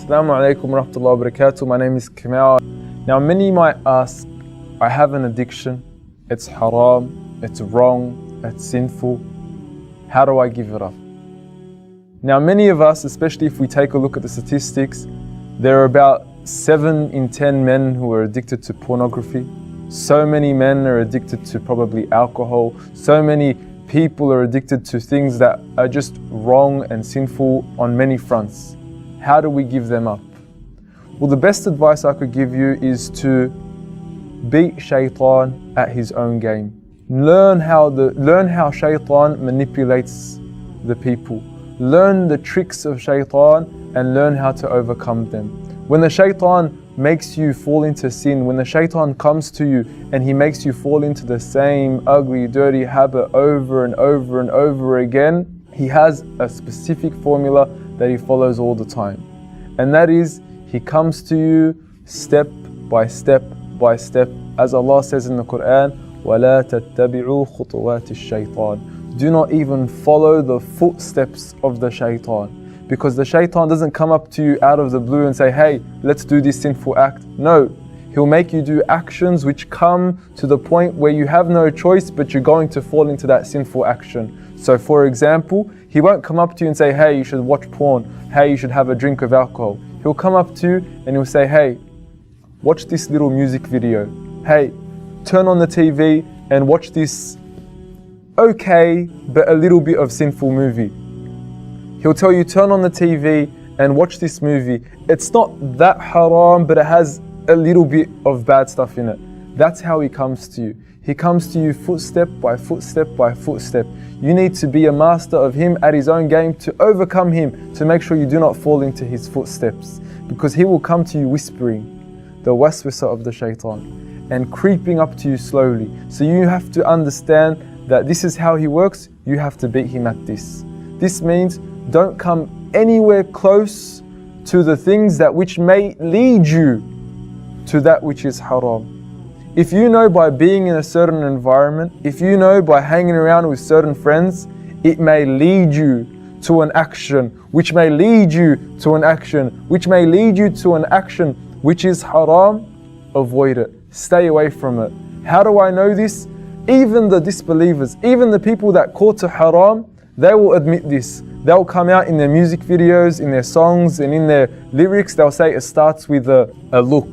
Assalaamu Alaikum, Rahmatullahi, Barakaathuhu. My name is Kamal. Now many might ask, I have an addiction, it's haram, it's wrong, it's sinful. How do I give it up? Now many of us, especially if we take a look at the statistics, there are about 7 in 10 men who are addicted to pornography. So many men are addicted to probably alcohol. So many people are addicted to things that are just wrong and sinful on many fronts. How do we give them up? Well, the best advice I could give you is to beat shaitan at his own game. Learn how shaitan manipulates the people. Learn the tricks of shaitan and learn how to overcome them. When the shaitan makes you fall into sin, when the shaitan comes to you and he makes you fall into the same ugly, dirty habit over and over and over again, he has a specific formula that he follows all the time. And that is, he comes to you step by step by step. As Allah says in the Quran, وَلَا تَتَّبِعُوا خُطُوَاتِ الشَّيْطَانِ. Do not even follow the footsteps of the shaitan. Because the shaitan doesn't come up to you out of the blue and say, hey, let's do this sinful act. No, he'll make you do actions which come to the point where you have no choice, but you're going to fall into that sinful action. So for example, he won't come up to you and say, hey, you should watch porn. Hey, you should have a drink of alcohol. He'll come up to you and he'll say, hey, watch this little music video. Hey, turn on the TV and watch this okay, but a little bit of sinful movie. He'll tell you, turn on the TV and watch this movie. It's not that haram, but it has a little bit of bad stuff in it. That's how he comes to you. He comes to you footstep by footstep by footstep. You need to be a master of him at his own game to overcome him, to make sure you do not fall into his footsteps. Because he will come to you whispering, the waswasa of the shaitan, and creeping up to you slowly. So you have to understand that this is how he works. You have to beat him at this. This means don't come anywhere close to the things that which may lead you to that which is haram. If you know by being in a certain environment, if you know by hanging around with certain friends, it may lead you to an action, which may lead you to an action, which may lead you to an action which is haram, avoid it. Stay away from it. How do I know this? Even the disbelievers, even the people that caught to haram, they will admit this. They'll come out in their music videos, in their songs and in their lyrics, they'll say it starts with a look.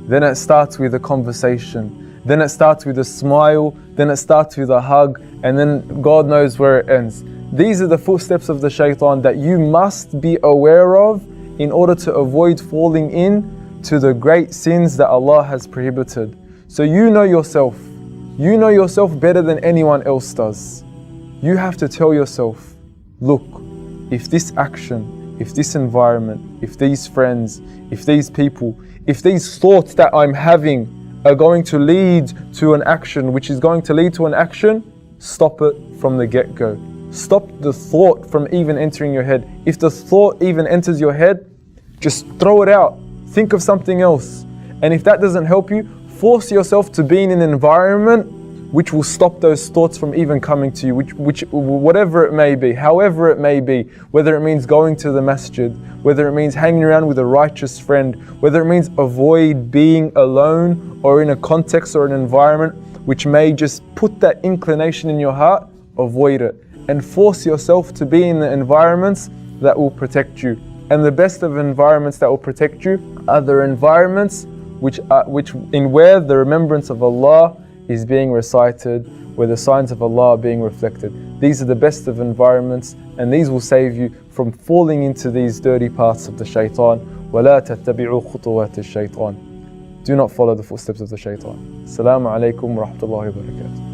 Then it starts with a conversation. Then it starts with a smile. Then it starts with a hug. And then God knows where it ends. These are the footsteps of the shaitan that you must be aware of in order to avoid falling in to the great sins that Allah has prohibited. So you know yourself. You know yourself better than anyone else does. You have to tell yourself, look, if this action, if this environment, if these friends, if these people, if these thoughts that I'm having are going to lead to an action which is going to lead to an action, stop it from the get-go. Stop the thought from even entering your head. If the thought even enters your head, just throw it out. Think of something else. And if that doesn't help you, force yourself to be in an environment which will stop those thoughts from even coming to you, which whatever it may be, however it may be, whether it means going to the masjid, whether it means hanging around with a righteous friend, whether it means avoid being alone or in a context or an environment which may just put that inclination in your heart, avoid it. And force yourself to be in the environments that will protect you. And the best of environments that will protect you are the environments which where the remembrance of Allah is being recited, where the signs of Allah are being reflected. These are the best of environments, and these will save you from falling into these dirty paths of the shaitan. وَلَا تَتَّبِعُوا خُطُوَاتِ الشَّيْطَانِ. Do not follow the footsteps of the shaitan. Assalaamu Alaikum wa Rahmatullahi wa Barakatuh.